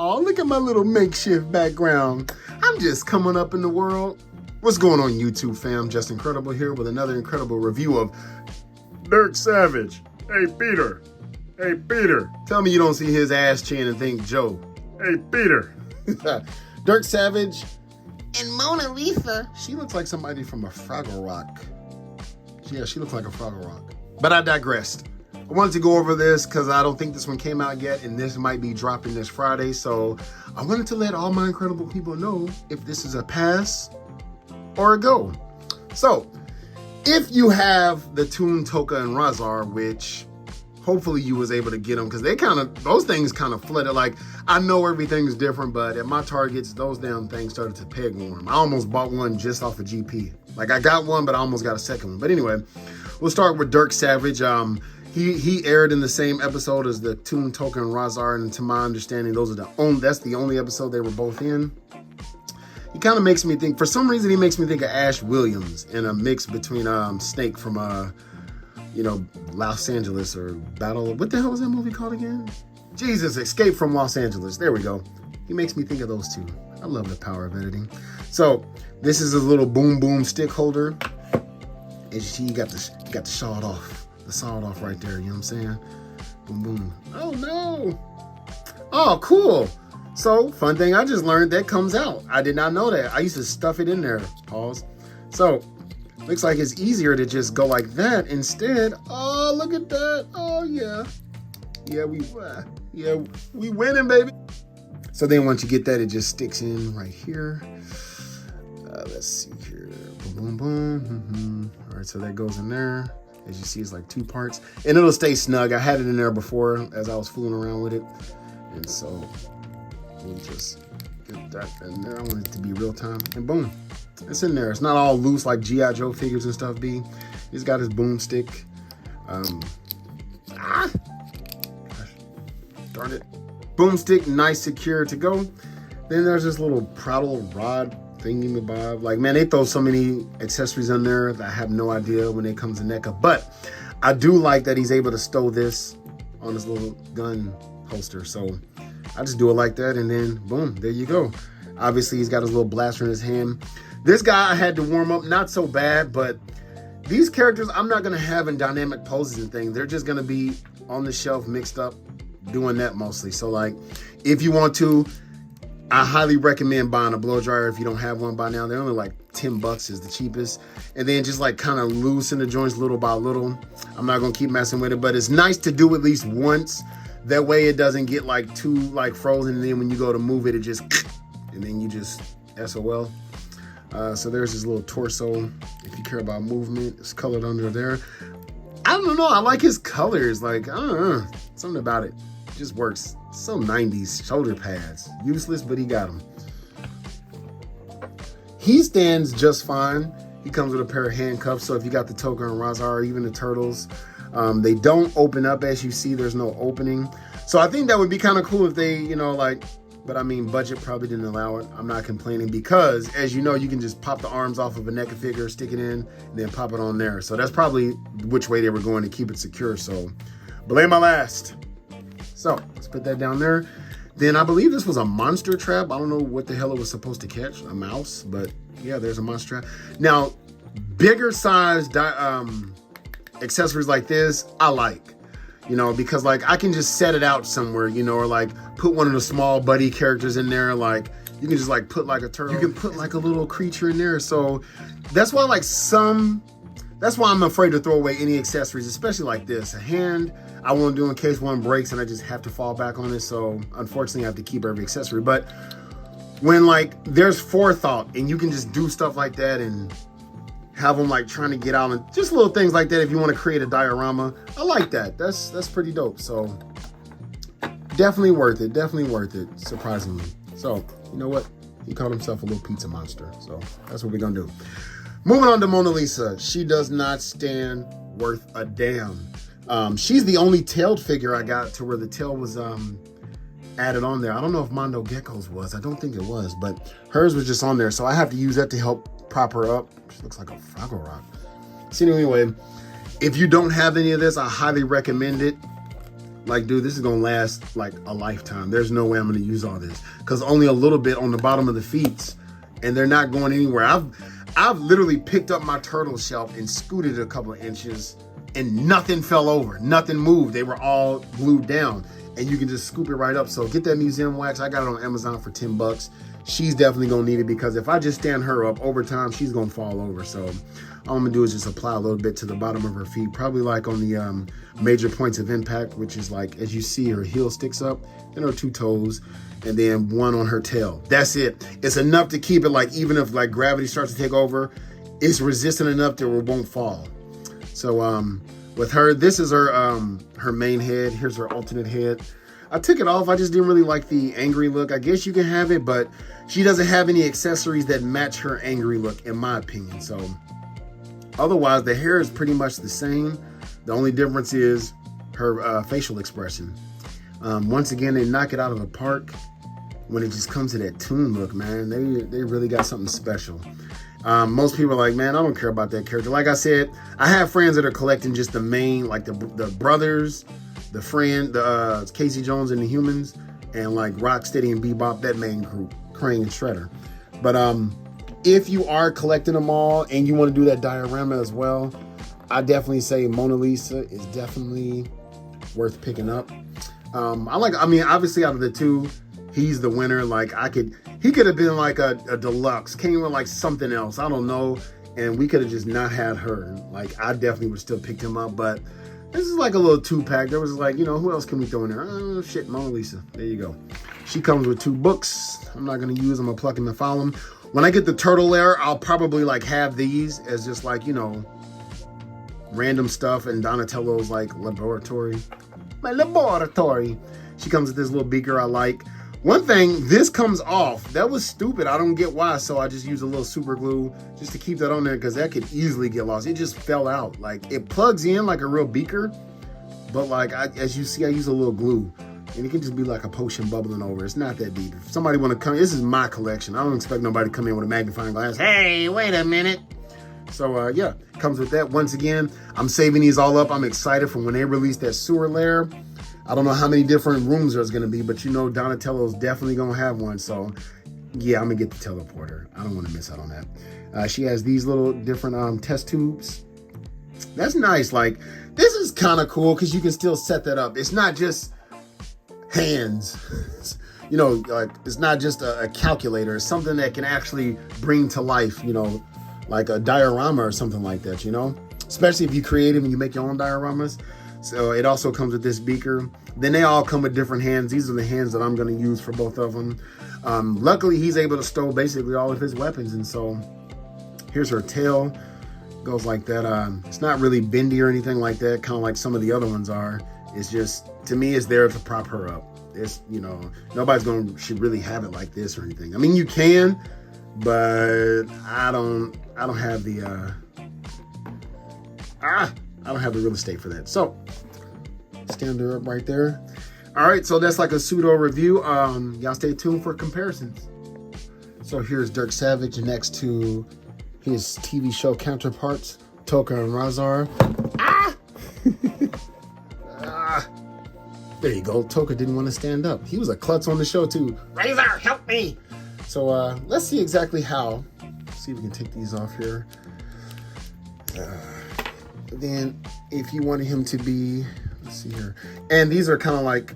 Oh, look at my little makeshift background. I'm just coming up in the world. What's going on, YouTube fam? Just Incredible here with another incredible review of Dirk Savage. Hey, Peter. Hey, Peter. Tell me you don't see his ass chin and think Joe. Hey, Peter. Dirk Savage and Mona Lisa. She looks like somebody from a Fraggle Rock. Yeah, she looks like a Fraggle Rock. But I digressed. I wanted to go over this because I don't think this one came out yet, and this might be dropping this Friday. So I wanted to let all my incredible people know if this is a pass or a go. So if you have the Toon, Toka, and Razar, which hopefully you was able to get them, because those things kind of flooded. Like, I know everything's different, but at my Targets, those damn things started to peg warm. I almost bought one just off of GP. Like, I got one, but I almost got a second one. But anyway, we'll start with Dirk Savage. He aired in the same episode as the Toon, Toka, and Razar, and to my understanding, that's the only episode they were both in. He kind of makes me think, for some reason, he makes me think of Ash Williams in a mix between Snake from Los Angeles, or what the hell was that movie called again? Jesus, Escape from Los Angeles. There we go. He makes me think of those two. I love the power of editing. So this is a little boom boom stick holder. As you see, you got the sawed off right there. You know what I'm saying? Boom boom. Oh no. Oh, cool. So fun thing I just learned, that comes out. I did not know that. I used to stuff it in there. Pause. So looks like it's easier to just go like that instead. Oh, look at that. Oh, yeah. Yeah, we winning, baby. So then once you get that, it just sticks in right here. Let's see here. Boom, boom, boom. All right, so that goes in there. As you see, it's like two parts. And it'll stay snug. I had it in there before as I was fooling around with it. And so we'll just get that in there. I want it to be real time. And boom. It's in there. It's not all loose like G.I. Joe figures and stuff be. He's got his boomstick. Gosh, darn it. Boomstick, nice, secure to go. Then there's this little prattle rod thingy-mabob. Like, man, they throw so many accessories on there that I have no idea when it comes to NECA. But I do like that he's able to stow this on this little gun holster. So I just do it like that, and then boom, there you go. Obviously, he's got his little blaster in his hand. This guy I had to warm up, not so bad, but these characters I'm not gonna have in dynamic poses and things. They're just gonna be on the shelf mixed up, doing that mostly. So like, if you want to, I highly recommend buying a blow dryer if you don't have one by now. They're only like 10 bucks is the cheapest. And then just like kind of loosen the joints little by little. I'm not gonna keep messing with it, but it's nice to do at least once. That way it doesn't get like too like frozen, and then when you go to move it, it just, and then you just SOL. So there's his little torso. If you care about movement, it's colored under there. I don't know. I like his colors. Like, I don't know. Something about it just works. So 90s shoulder pads. Useless, but he got them. He stands just fine. He comes with a pair of handcuffs. So if you got the Toka and Razar, or even the Turtles, they don't open up. As you see, there's no opening. So I think that would be kind of cool if they, but I mean, budget probably didn't allow it. I'm not complaining because, as you know, you can just pop the arms off of a NECA figure, stick it in, and then pop it on there. So that's probably which way they were going to keep it secure. So blame my last. So let's put that down there. Then I believe this was a monster trap. I don't know what the hell it was supposed to catch, a mouse, but yeah, there's a monster trap. Now, bigger sized accessories like this, I like. Because like I can just set it out somewhere, or like put one of the small buddy characters in there. Like you can just like put like a turtle. You can put like a little creature in there. So that's why that's why I'm afraid to throw away any accessories, especially like this. A hand, I won't do in case one breaks and I just have to fall back on it. So unfortunately I have to keep every accessory. But when like there's forethought and you can just do stuff like that and have them like trying to get out, and just little things like that if you want to create a diorama. I like that. That's pretty dope. So definitely worth it, surprisingly. So you know what? He called himself a little pizza monster. So that's what we're gonna do. Moving on to Mona Lisa. She does not stand worth a damn. She's the only tailed figure I got to where the tail was added on there. I don't know if Mondo Gecko's was. I don't think it was, but hers was just on there. So I have to use that to help prop her up. She looks like a Fraggle Rock. So anyway, if you don't have any of this, I highly recommend it. Like, dude, this is gonna last like a lifetime. There's no way I'm gonna use all this because only a little bit on the bottom of the feet, and they're not going anywhere. I've literally picked up my turtle shelf and scooted it a couple of inches, and nothing fell over, nothing moved. They were all glued down, and you can just scoop it right up. So get that museum wax. I got it on Amazon for $10. She's definitely gonna need it because if I just stand her up over time, she's gonna fall over. So all I'm gonna do is just apply a little bit to the bottom of her feet, probably like on the major points of impact, which is like, as you see, her heel sticks up, and her 2 toes, and then 1 on her tail. That's it. It's enough to keep it like, even if like gravity starts to take over, it's resistant enough that it won't fall. So with her, this is her main head. Here's her alternate head. I took it off. I just didn't really like the angry look. I guess you can have it, but she doesn't have any accessories that match her angry look, in my opinion. So otherwise, the hair is pretty much the same. The only difference is her facial expression. Once again, they knock it out of the park when it just comes to that toon look, man. They really got something special. Most people are like, man, I don't care about that character. Like I said, I have friends that are collecting just the main, like the brothers, the friend, the Casey Jones and the Humans, and like Rocksteady and Bebop, that main group, Krang and Shredder. But if you are collecting them all and you want to do that diorama as well, I definitely say Mona Lisa is definitely worth picking up. I mean, obviously out of the two, he's the winner. Like he could have been like a deluxe, came with like something else, I don't know, and we could have just not had her. Like I definitely would still picked him up, but this is like a little 2-pack. There was like, who else can we throw in there? Oh shit, Mona Lisa. There you go. She comes with 2 books. I'm not gonna use them. I'm pluck them and follow them. When I get the turtle layer, I'll probably like have these as just like, random stuff, and Donatello's like laboratory. My laboratory. She comes with this little beaker I like. One thing, this comes off. That was stupid. I don't get why. So I just use a little super glue just to keep that on there because that could easily get lost. It just fell out. Like it plugs in like a real beaker, but like as you see, I use a little glue, and it can just be like a potion bubbling over. It's not that deep. If somebody want to come, this is my collection. I don't expect nobody to come in with a magnifying glass. Hey, wait a minute. So yeah, comes with that. Once again, I'm saving these all up. I'm excited for when they release that sewer layer. I don't know how many different rooms there's going to be, but Donatello's definitely going to have one. So yeah, I'm going to get the teleporter. I don't want to miss out on that. She has these little different test tubes. That's nice. Like, this is kind of cool because you can still set that up. It's not just hands. Like it's not just a calculator. It's something that can actually bring to life, like a diorama or something like that, especially if you create them and you make your own dioramas. So it also comes with this beaker. Then they all come with different hands. These are the hands that I'm going to use for both of them. Luckily, he's able to stow basically all of his weapons. And so here's her tail. Goes like that. It's not really bendy or anything like that, kind of like some of the other ones are. It's just, to me, it's there to prop her up. It's, nobody's should really have it like this or anything. I mean, you can, but I don't have the, I don't have the real estate for that. So stand her up right there. All right, so that's like a pseudo review. Y'all stay tuned for comparisons. So here's Dirk Savage next to his TV show counterparts, Toka and Razar. There you go. Toka didn't want to stand up. He was a klutz on the show too. Razor, help me. So let's see exactly how. See if we can take these off here. Then if you wanted him to be, let's see here. And these are kind of like,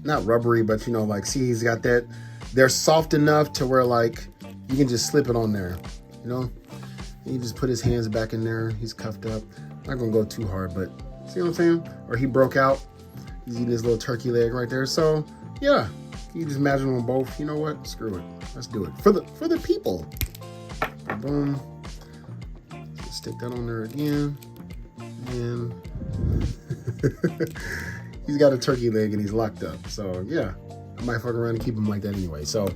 not rubbery, but like, see, he's got that. They're soft enough to where like, you can just slip it on there, And you just put his hands back in there. He's cuffed up. I'm not going to go too hard, but see what I'm saying? Or he broke out. He's eating his little turkey leg right there. So yeah, you just imagine them both. You know what? Screw it. Let's do it. For the people. Boom. Just stick that on there again. And he's got a turkey leg and he's locked up. So yeah, I might fuck around and keep him like that anyway. So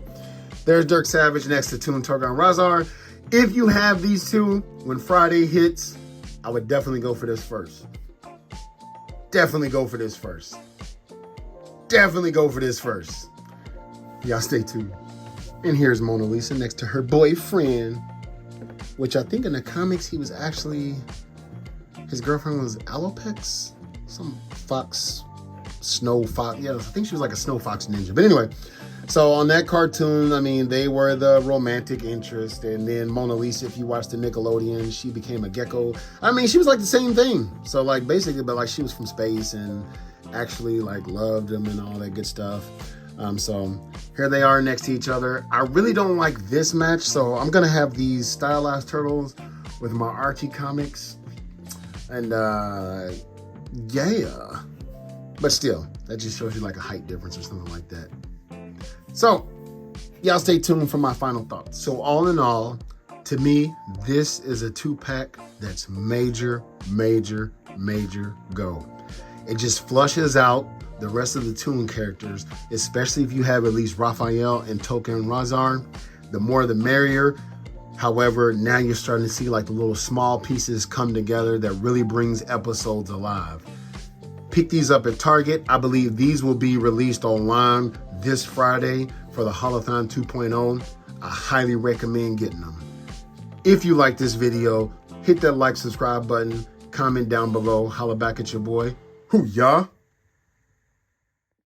there's Dirk Savage next to Toon, Toga, and Razar. If you have these two, when Friday hits, I would definitely go for this first. Definitely go for this first. Definitely go for this first. Y'all stay tuned. And here's Mona Lisa next to her boyfriend, which I think in the comics he was actually, his girlfriend was Alopex, some fox snow fox. Yeah, I think she was like a snow fox ninja. But anyway, so on that cartoon, I mean, they were the romantic interest. And then Mona Lisa, if you watched the Nickelodeon, she became a gecko. I mean, she was like the same thing. So like basically, but like she was from space and actually like loved him and all that good stuff. So here they are next to each other. I really don't like this match, so I'm gonna have these stylized turtles with my Archie comics, and yeah. But still, that just shows you like a height difference or something like that. So y'all stay tuned for my final thoughts. So all in all, to me, this is a 2-pack that's major, major, major go. It just flushes out the rest of the Toon characters, especially if you have at least Raphael and Toka and Razar. The more the merrier. However, now you're starting to see like the little small pieces come together that really brings episodes alive. Pick these up at Target. I believe these will be released online this Friday for the Hauathon 2.0. I highly recommend getting them. If you like this video, hit that like, subscribe button, comment down below, holla back at your boy. Hoo-yah!